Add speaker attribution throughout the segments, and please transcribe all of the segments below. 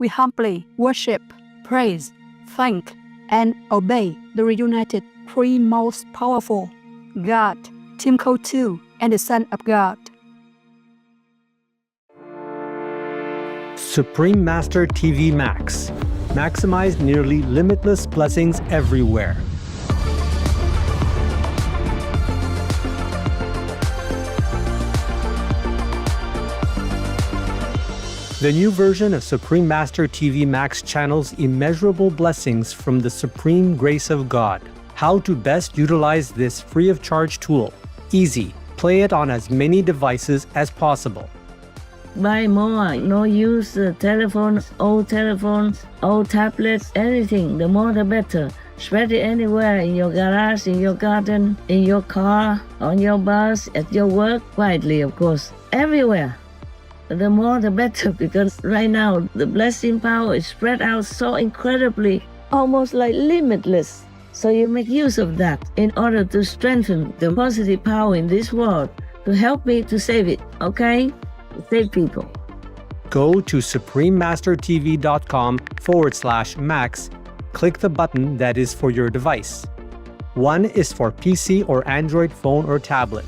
Speaker 1: we humbly worship, praise, thank, and obey the reunited three most powerful, God, Team Code 2, and the Son of God.
Speaker 2: Supreme Master TV Max. Maximize nearly limitless blessings everywhere. The new version of Supreme Master TV Max channels immeasurable blessings from the supreme grace of God. How to best utilize this free of charge tool. Easy. Play it on as many devices as possible.
Speaker 3: Buy more, no use telephones, old tablets, anything. The more the better. Spread it anywhere, in your garage, in your garden, in your car, on your bus, at your work, quietly of course, everywhere. The more the better, because right now the blessing power is spread out so incredibly, almost like limitless. So you make use of that in order to strengthen the positive power in this world, to help me to save it, okay? Save people.
Speaker 2: Go to suprememastertv.com/max. Click the button that is for your device. One is for PC or Android phone or tablet.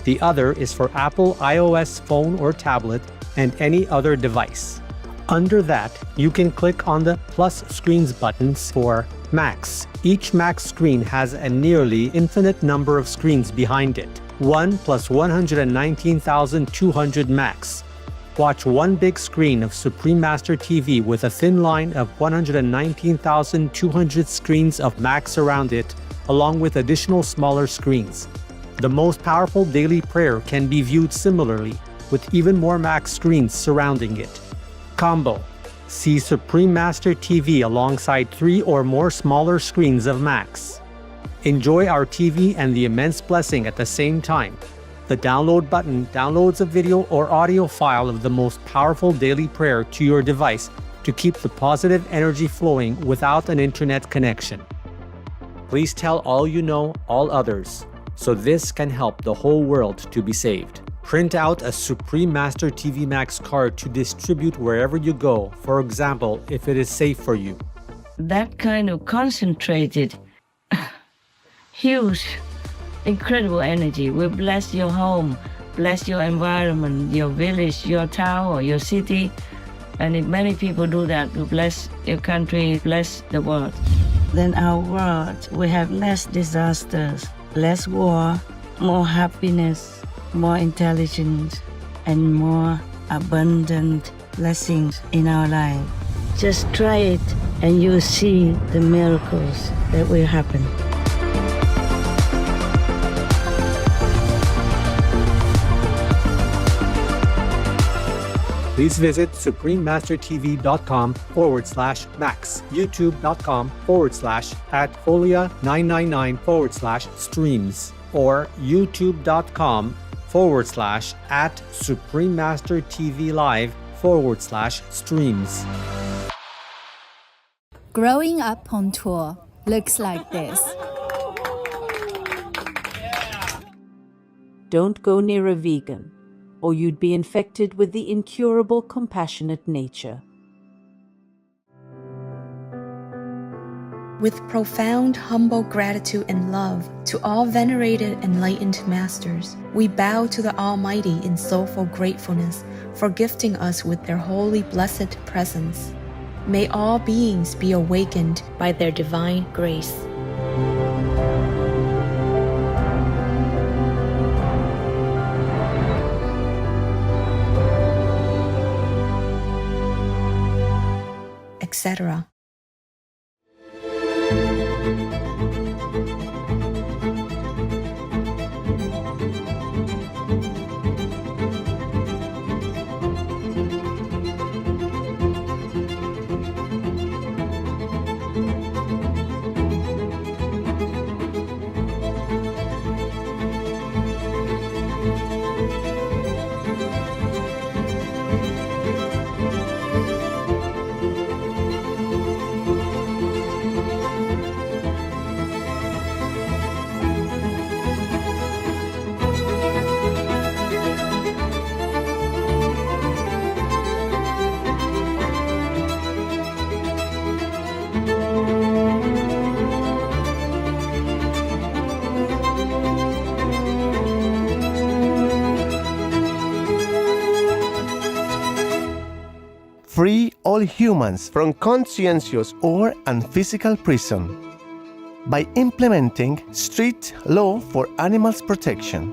Speaker 2: The other is for Apple iOS phone or tablet and any other device. Under that, you can click on the plus screens buttons for Max. Each Max screen has a nearly infinite number of screens behind it. 1 plus 119,200 Max. Watch one big screen of Supreme Master TV with a thin line of 119,200 screens of Max around it, along with additional smaller screens. The most powerful daily prayer can be viewed similarly, with even more Max screens surrounding it. Combo. See Supreme Master TV alongside 3 or more smaller screens of Max. Enjoy our TV and the immense blessing at the same time. The download button downloads a video or audio file of the most powerful daily prayer to your device to keep the positive energy flowing without an internet connection. Please tell all you know, all others, so this can help the whole world to be saved. Print out a Supreme Master TV Max card to distribute wherever you go, for example, if it is safe for you.
Speaker 3: That kind of concentrated, huge, incredible energy will bless your home, bless your environment, your village, your town, or your city. And if many people do that, will bless your country, bless the world. Then our world will have less disasters, less war, more happiness, more intelligence, and more abundant blessings in our life. Just try it and you'll see the miracles that will happen.
Speaker 2: Please visit suprememastertv.com/max, youtube.com/@folia999/streams, or youtube.com/@suprememastertvlive/streams.
Speaker 4: Growing up on tour looks like this.
Speaker 5: Don't go near a vegan, or you'd be infected with the incurable compassionate nature.
Speaker 6: With profound, humble gratitude and love to all venerated enlightened masters, we bow to the Almighty in soulful gratefulness for gifting us with their holy blessed presence. May all beings be awakened by their divine grace. Etc.
Speaker 7: free all humans from conscientious or unphysical prison by implementing strict law for animals protection.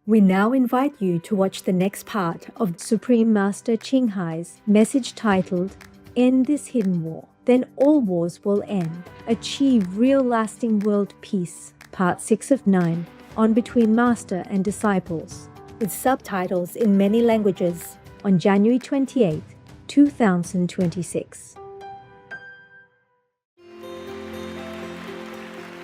Speaker 8: We now invite you to watch the next part of Supreme Master Ching Hai's message titled, End This Hidden War. Then all wars will end. Achieve real lasting world peace. Part 6 of 9, on Between Master and Disciples, with subtitles in many languages, on January 28, 2026.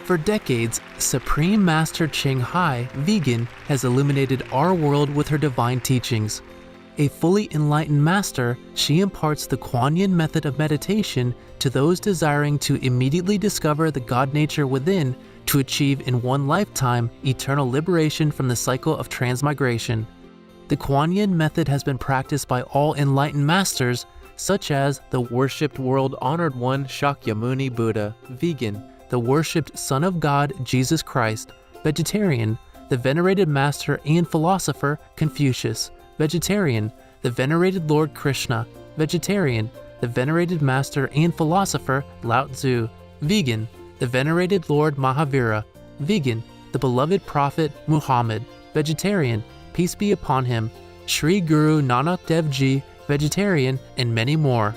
Speaker 9: For decades, Supreme Master Ching Hai, vegan, has illuminated our world with her divine teachings. A fully enlightened master, she imparts the Kuan Yin method of meditation to those desiring to immediately discover the God nature within to achieve in one lifetime eternal liberation from the cycle of transmigration. The Kuan Yin method has been practiced by all enlightened masters, such as the worshipped world-honored one Shakyamuni Buddha, vegan, the worshipped Son of God Jesus Christ, vegetarian, the venerated master and philosopher Confucius, vegetarian, the venerated Lord Krishna, vegetarian, the venerated master and philosopher Lao Tzu, vegan, the venerated Lord Mahavira, vegan, the beloved prophet Muhammad, vegetarian, peace be upon him, Sri Guru Nanak Dev Ji, vegetarian, and many more.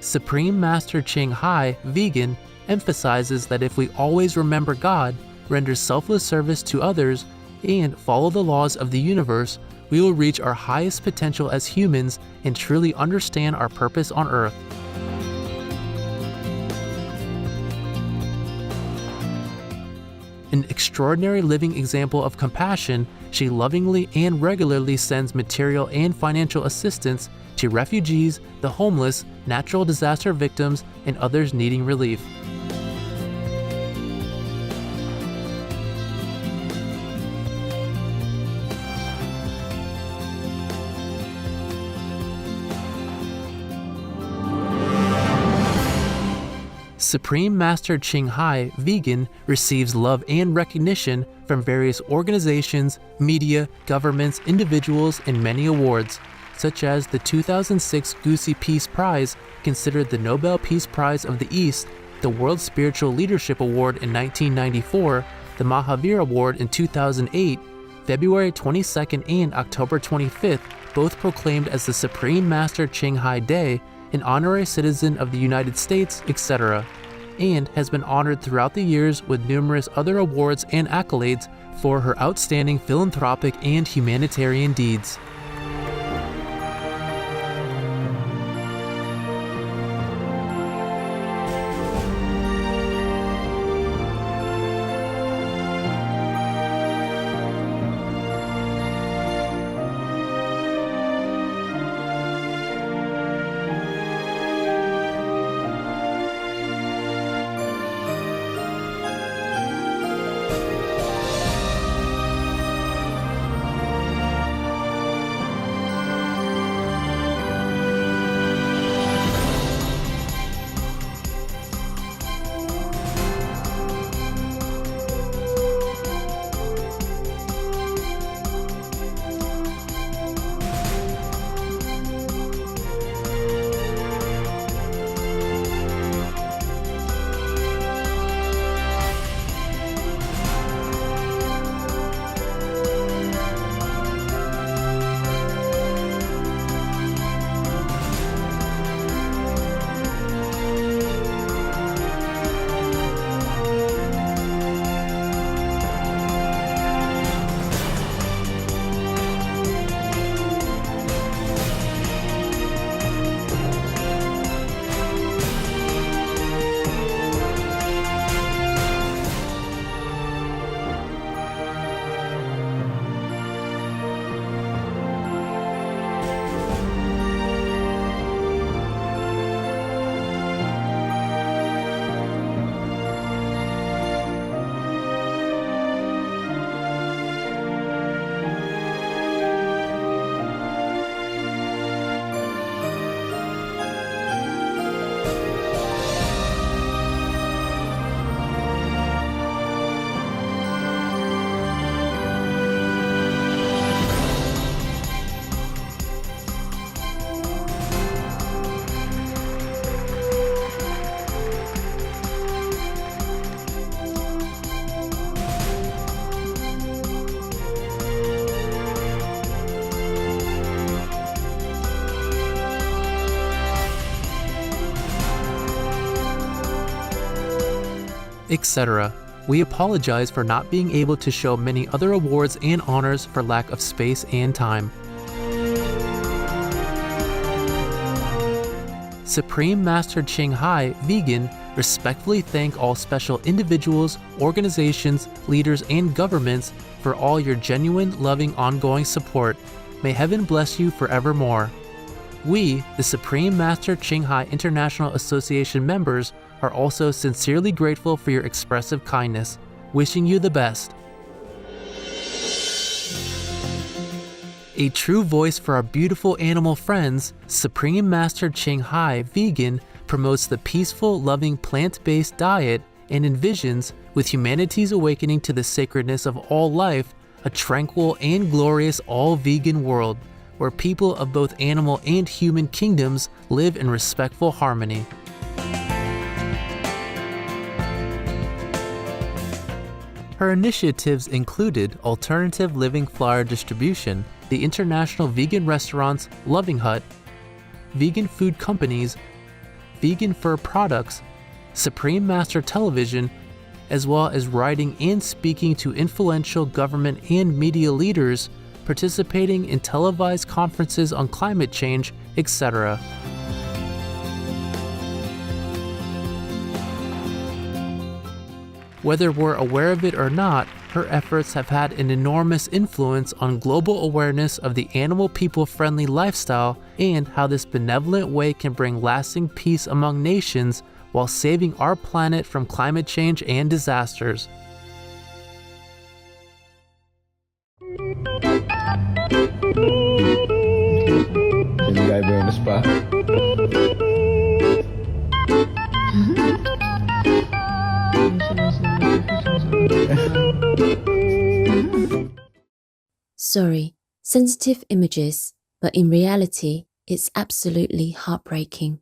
Speaker 9: Supreme Master Ching Hai, vegan, emphasizes that if we always remember God, render selfless service to others, and follow the laws of the universe, we will reach our highest potential as humans and truly understand our purpose on Earth. An extraordinary living example of compassion, she lovingly and regularly sends material and financial assistance to refugees, the homeless, natural disaster victims, and others needing relief. Supreme Master Ching Hai, vegan, receives love and recognition from various organizations, media, governments, individuals, and many awards, such as the 2006 Gusi Peace Prize, considered the Nobel Peace Prize of the East, the World Spiritual Leadership Award in 1994, the Mahavir Award in 2008, February 22nd and October 25th, both proclaimed as the Supreme Master Ching Hai Day, an honorary citizen of the United States, etc., and has been honored throughout the years with numerous other awards and accolades for her outstanding philanthropic and humanitarian deeds. etc. We apologize for not being able to show many other awards and honors for lack of space and time. Supreme Master Ching Hai, Vegan, respectfully thank all special individuals, organizations, leaders, and governments for all your genuine, loving, ongoing support. May heaven bless you forevermore. We, the Supreme Master Ching Hai International Association members, are also sincerely grateful for your expressive kindness. Wishing you the best. A true voice for our beautiful animal friends, Supreme Master Ching Hai, Vegan, promotes the peaceful, loving, plant-based diet and envisions, with humanity's awakening to the sacredness of all life, a tranquil and glorious all-vegan world, where people of both animal and human kingdoms live in respectful harmony. Her initiatives included alternative living flyer distribution, the international vegan restaurants Loving Hut, vegan food companies, vegan fur products, Supreme Master Television, as well as writing and speaking to influential government and media leaders, participating in televised conferences on climate change, etc. Whether we're aware of it or not, her efforts have had an enormous influence on global awareness of the animal people-friendly lifestyle and how this benevolent way can bring lasting peace among nations while saving our planet from climate change and disasters.
Speaker 10: Is the guy on the spot?
Speaker 11: Sorry, sensitive images, but in reality, it's absolutely heartbreaking.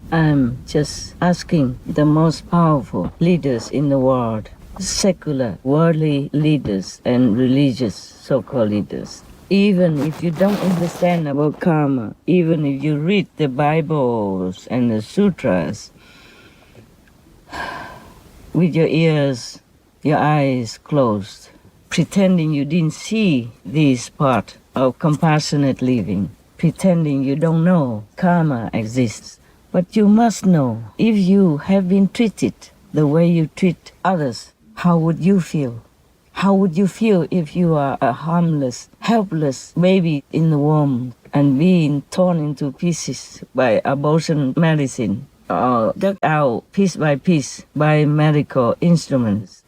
Speaker 3: I'm just asking the most powerful leaders in the world, secular, worldly leaders and religious so-called leaders. Even if you don't understand about karma, even if you read the Bibles and the sutras, with your ears, your eyes closed, pretending you didn't see this part of compassionate living, pretending you don't know karma exists. But you must know, if you have been treated the way you treat others, how would you feel? How would you feel if you are a harmless, helpless baby in the womb and being torn into pieces by abortion medicine, or dug out piece by piece by medical instruments,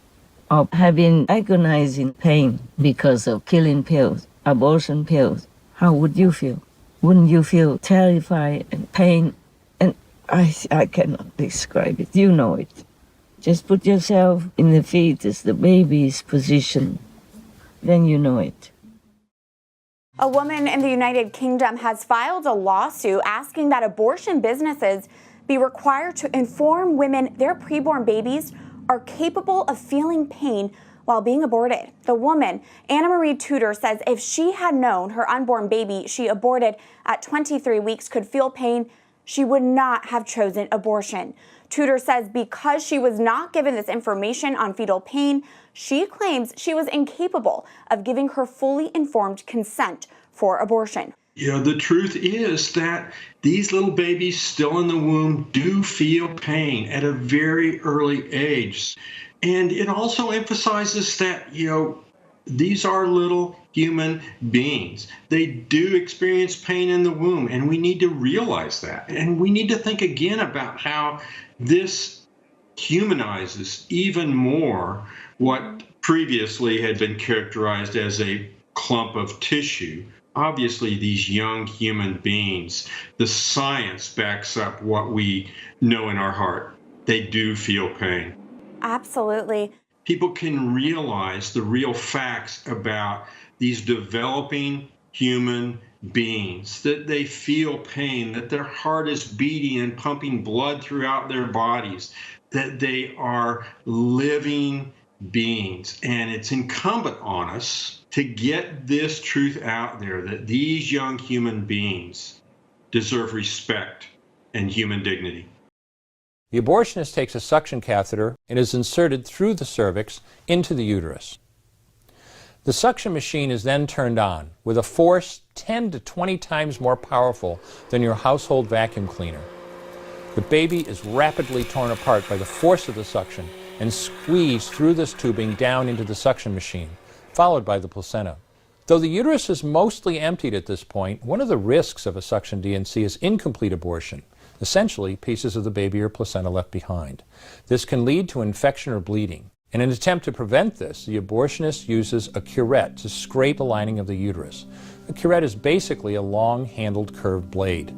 Speaker 3: or having agonizing pain because of killing pills, abortion pills? How would you feel? Wouldn't you feel terrified and pain? I cannot describe it. You know it. Just put yourself in the fetus, the baby's position. Then you know it.
Speaker 12: A woman in the United Kingdom has filed a lawsuit asking that abortion businesses be required to inform women their preborn babies are capable of feeling pain while being aborted. The woman, Anna Marie Tudor, says if she had known her unborn baby she aborted at 23 weeks could feel pain, she would not have chosen abortion. Tudor says because she was not given this information on fetal pain, she claims she was incapable of giving her fully informed consent for abortion.
Speaker 13: You know, the truth is that these little babies still in the womb do feel pain at a very early age. And it also emphasizes that, you know, these are little human beings. They do experience pain in the womb, and we need to realize that. And we need to think again about how this humanizes even more what previously had been characterized as a clump of tissue. Obviously, these young human beings, the science backs up what we know in our heart. They do feel pain.
Speaker 12: Absolutely.
Speaker 13: People can realize the real facts about these developing human beings, that they feel pain, that their heart is beating and pumping blood throughout their bodies, that they are living beings. And it's incumbent on us to get this truth out there, that these young human beings deserve respect and human dignity.
Speaker 14: The abortionist takes a suction catheter and is inserted through the cervix into the uterus. The suction machine is then turned on with a force 10 to 20 times more powerful than your household vacuum cleaner. The baby is rapidly torn apart by the force of the suction and squeezed through this tubing down into the suction machine, followed by the placenta. Though the uterus is mostly emptied at this point, one of the risks of a suction D&C is incomplete abortion. Essentially, pieces of the baby or placenta left behind. This can lead to infection or bleeding. In an attempt to prevent this, the abortionist uses a curette to scrape the lining of the uterus. A curette is basically a long-handled curved blade.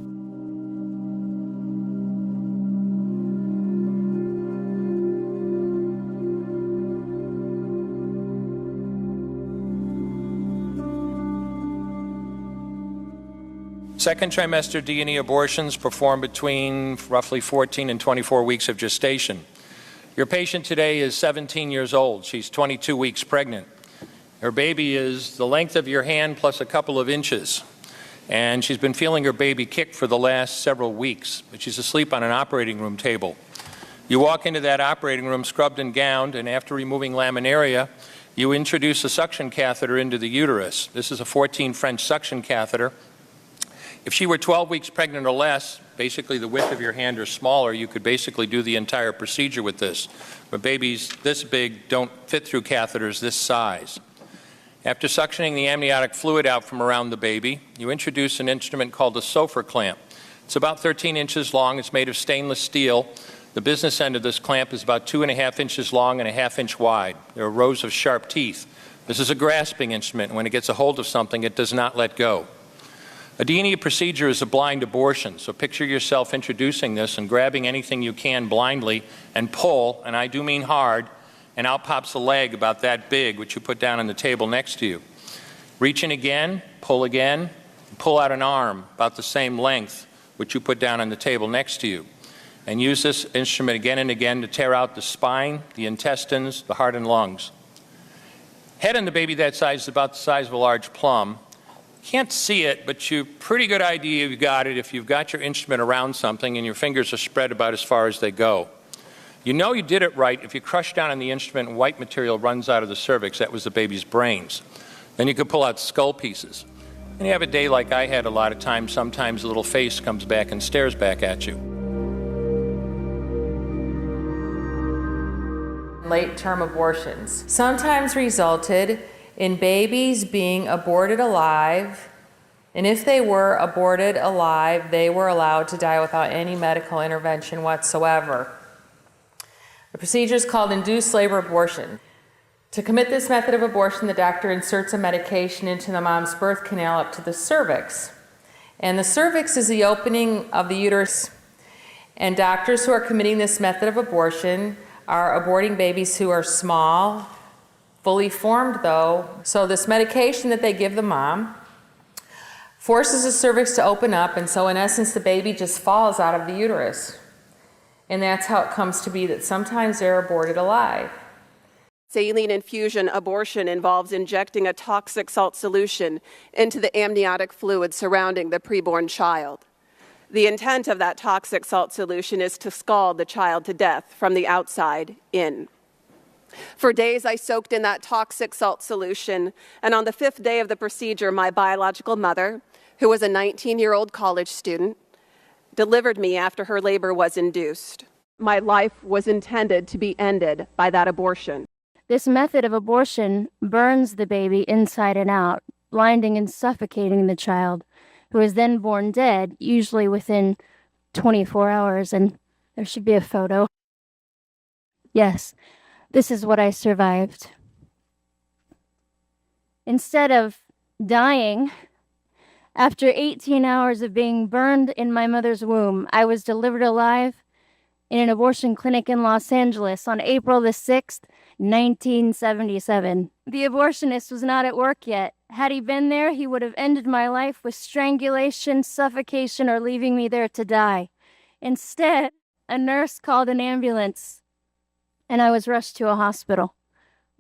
Speaker 14: Second trimester D&E abortions performed between roughly 14 and 24 weeks of gestation. Your patient today is 17 years old. She's 22 weeks pregnant. Her baby is the length of your hand plus a couple of inches. And she's been feeling her baby kick for the last several weeks, but she's asleep on an operating room table. You walk into that operating room scrubbed and gowned, and after removing laminaria, you introduce a suction catheter into the uterus. This is a 14 French suction catheter. If she were 12 weeks pregnant or less, basically the width of your hand or smaller, you could basically do the entire procedure with this. But babies this big don't fit through catheters this size. After suctioning the amniotic fluid out from around the baby, you introduce an instrument called a Sofer clamp. It's about 13 inches long. It's made of stainless steel. The business end of this clamp is about 2.5 inches long and 1/2 inch wide. There are rows of sharp teeth. This is a grasping instrument. When it gets a hold of something, it does not let go. A D&E procedure is a blind abortion, so picture yourself introducing this and grabbing anything you can blindly and pull, and I do mean hard, and out pops a leg about that big, which you put down on the table next to you. Reach in again, and pull out an arm about the same length, which you put down on the table next to you. And use this instrument again and again to tear out the spine, the intestines, the heart and lungs. Head on the baby that size is about the size of a large plum. Can't see it, but you pretty good idea you've got it if you've got your instrument around something and your fingers are spread about as far as they go. You know you did it right if you crush down on the instrument and white material runs out of the cervix. That was the baby's brains. Then you could pull out skull pieces. And you have a day like I had a lot of times, sometimes a little face comes back and stares back at you.
Speaker 15: Late-term abortions sometimes resulted in babies being aborted alive, and if they were aborted alive, they were allowed to die without any medical intervention whatsoever. The procedure is called induced labor abortion. To commit this method of abortion, the doctor inserts a medication into the mom's birth canal up to the cervix. And the cervix is the opening of the uterus. And doctors who are committing this method of abortion are aborting babies who are small, fully formed though. So this medication that they give the mom forces the cervix to open up, and so in essence the baby just falls out of the uterus. And that's how it comes to be that sometimes they're aborted alive.
Speaker 16: Saline infusion abortion involves injecting a toxic salt solution into the amniotic fluid surrounding the preborn child. The intent of that toxic salt solution is to scald the child to death from the outside in. For days, I soaked in that toxic salt solution, and on the 5th day of the procedure, my biological mother, who was a 19-year-old college student, delivered me after her labor was induced. My life was intended to be ended by that abortion.
Speaker 17: This method of abortion burns the baby inside and out, blinding and suffocating the child, who is then born dead, usually within 24 hours, and there should be a photo. Yes. This is what I survived. Instead of dying, after 18 hours of being burned in my mother's womb, I was delivered alive in an abortion clinic in Los Angeles on April the 6th, 1977. The abortionist was not at work yet, Had he been there, he would have ended my life with strangulation, suffocation, or leaving me there to die. Instead, a nurse called an ambulance, and I was rushed to a hospital.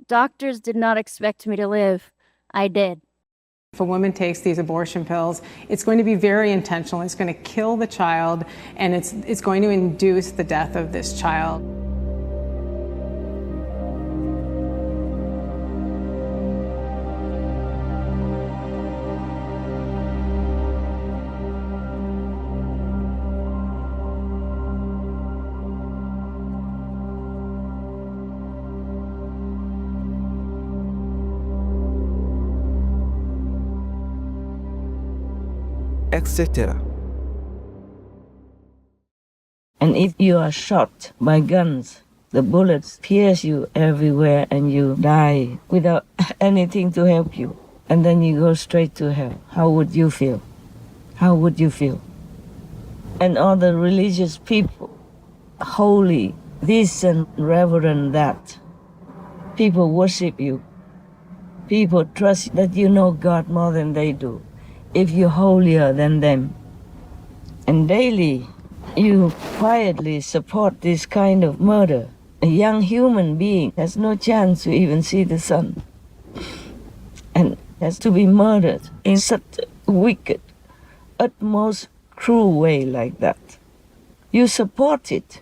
Speaker 17: Doctors did not expect me to live. I did.
Speaker 18: If a woman takes these abortion pills, it's going to be very intentional. It's going to kill the child, and it's going to induce the death of this child.
Speaker 7: Etc.
Speaker 3: And if you are shot by guns, the bullets pierce you everywhere and you die without anything to help you, and then you go straight to hell, how would you feel? How would you feel? And all the religious people, holy, this and reverend that, people worship you. People trust that you know God more than they do, if you're holier than them. And daily, you quietly support this kind of murder. A young human being has no chance to even see the sun, and has to be murdered in such a wicked, utmost cruel way like that. You support it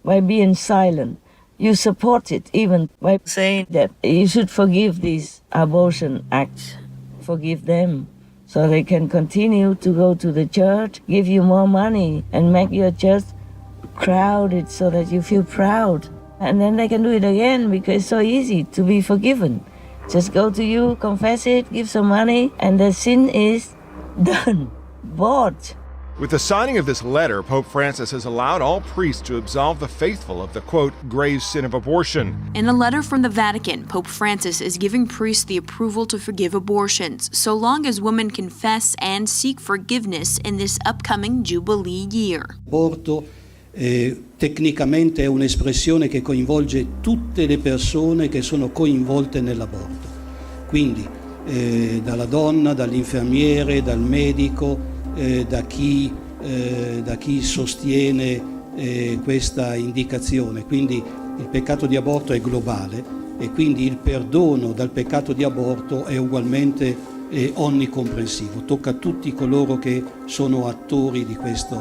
Speaker 3: by being silent. You support it even by saying that you should forgive these abortion acts. Forgive them, so they can continue to go to the church, give you more money, and make your church crowded so that you feel proud. And then they can do it again because it's so easy to be forgiven. Just go to you, confess it, give some money, and the sin is done, bought.
Speaker 19: With the signing of this letter, Pope Francis has allowed all priests to absolve the faithful of the, quote, grave sin of abortion.
Speaker 20: In a letter from the Vatican, Pope Francis is giving priests the approval to forgive abortions, so long as women confess and seek forgiveness in this upcoming Jubilee year.
Speaker 21: Aborto tecnicamente è un'espressione che coinvolge tutte le persone che sono coinvolte nell'aborto. Quindi dalla donna, dall'infermiere, dal medico, da chi sostiene questa indicazione. Quindi il peccato di aborto è globale e quindi il perdono dal peccato di aborto è ugualmente onnicomprensivo. Tocca a tutti coloro che sono attori di questo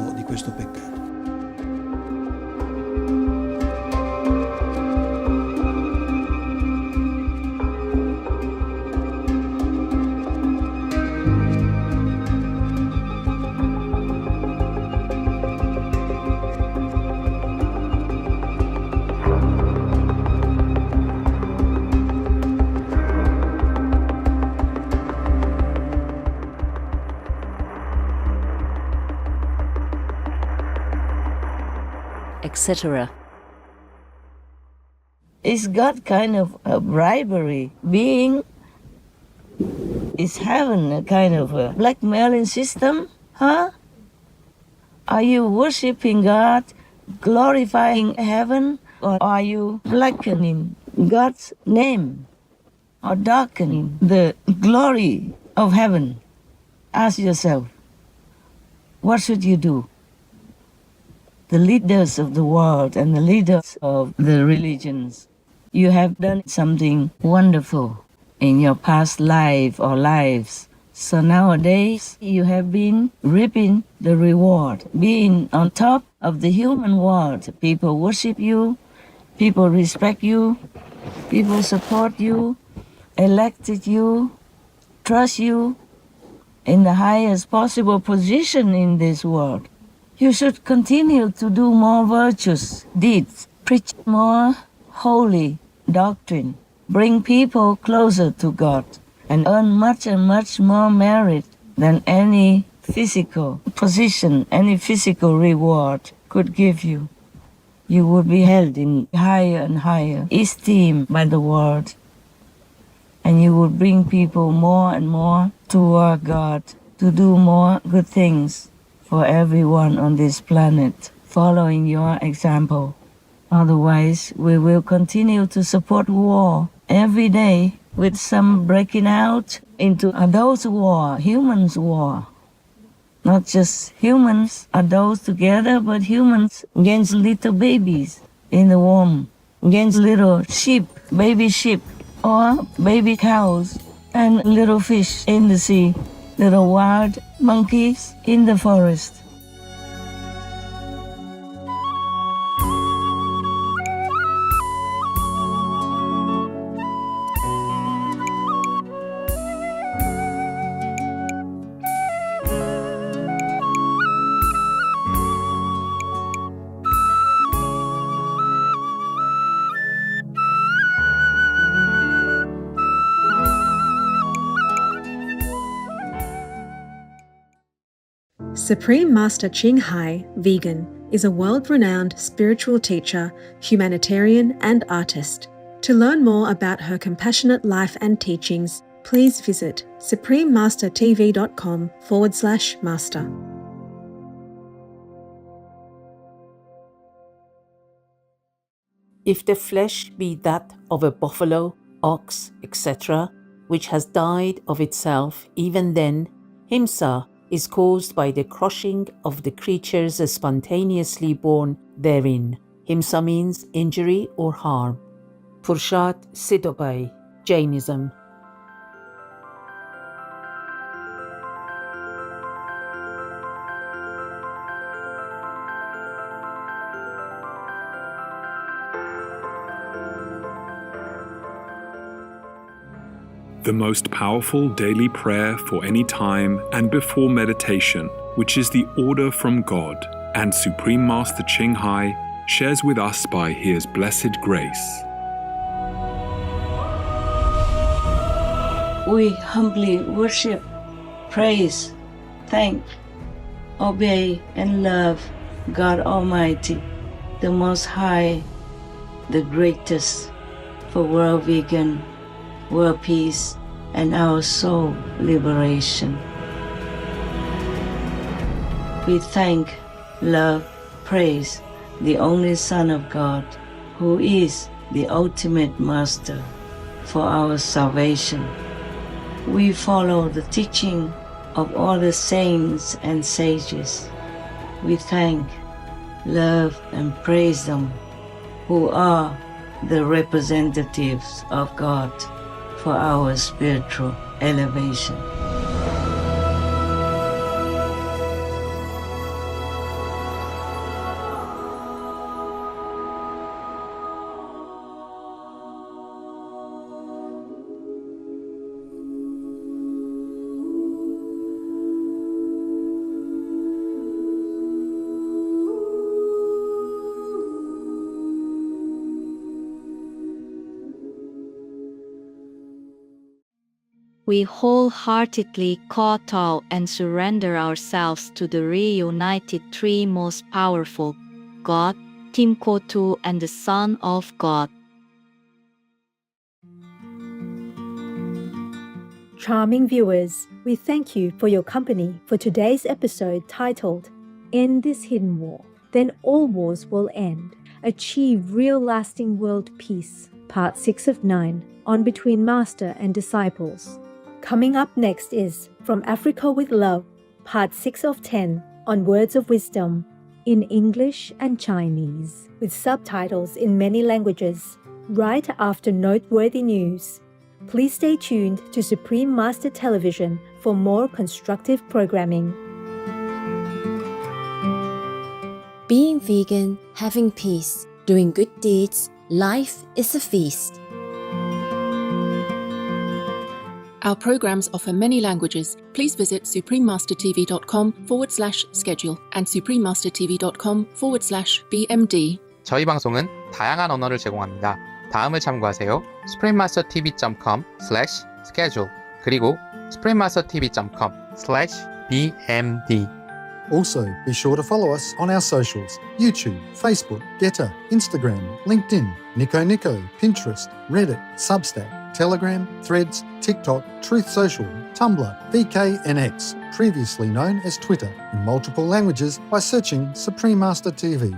Speaker 21: peccato.
Speaker 3: Etc. Is God kind of a bribery? Is heaven a kind of a blackmailing system? Huh? Are you worshiping God, glorifying heaven, or are you blackening God's name or darkening the glory of heaven? Ask yourself, what should you do? The leaders of the world and the leaders of the religions, you have done something wonderful in your past life or lives. So nowadays, you have been reaping the reward, being on top of the human world. People worship you, people respect you, people support you, elected you, trust you in the highest possible position in this world. You should continue to do more virtuous deeds, preach more holy doctrine, bring people closer to God, and earn much and much more merit than any physical position, any physical reward could give you. You would be held in higher and higher esteem by the world, and you would bring people more and more toward God to do more good things for everyone on this planet, following your example. Otherwise, we will continue to support war every day with some breaking out into adults' war, humans' war. Not just humans, adults together, but humans against little babies in the womb, against little sheep, or baby cows, and little fish in the sea, little wild monkeys in the forest.
Speaker 1: Supreme Master Ching Hai, vegan, is a world-renowned spiritual teacher, humanitarian, and artist. To learn more about her compassionate life and teachings, please visit suprememastertv.com/master.
Speaker 5: If the flesh be that of a buffalo, ox, etc., which has died of itself, even then, himsa is caused by the crushing of the creatures spontaneously born therein. Himsa means injury or harm. Purushat Siddhobai, Jainism.
Speaker 22: The most powerful daily prayer for any time and before meditation, which is the order from God, and Supreme Master Ching Hai shares with us by His blessed grace.
Speaker 3: We humbly worship, praise, thank, obey, and love God Almighty, the Most High, the greatest, for world vegan, world peace, and our soul liberation. We thank, love, praise the only Son of God, who is the ultimate Master for our salvation. We follow the teaching of all the saints and sages. We thank, love, and praise them, who are the representatives of God for our spiritual elevation.
Speaker 23: We wholeheartedly kowtow and surrender ourselves to the reunited three most powerful, God, Tim Kotu, and the Son of God.
Speaker 8: Charming viewers, we thank you for your company for today's episode titled, End This Hidden War, Then All Wars Will End. Achieve Real Lasting World Peace, Part 6 of 9, on Between Master and Disciples. Coming up next is From Africa with Love, Part 6 of 10, on Words of Wisdom, in English and Chinese, with subtitles in many languages, right after noteworthy news. Please stay tuned to Supreme Master Television for more constructive programming.
Speaker 11: Being vegan, having peace, doing good deeds, life is a feast.
Speaker 24: Our programs offer many languages. Please visit suprememastertv.com/schedule and suprememastertv.com/BMD.
Speaker 25: 저희 방송은 다양한 언어를 제공합니다. 다음을 참고하세요. suprememastertv.com/schedule 그리고 suprememastertv.com/BMD.
Speaker 26: Also, be sure to follow us on our socials: YouTube, Facebook, Getter, Instagram, LinkedIn, Nico, Pinterest, Reddit, Substack, Telegram, Threads, TikTok, Truth Social, Tumblr, VK, and X, previously known as Twitter, in multiple languages by searching Supreme Master TV.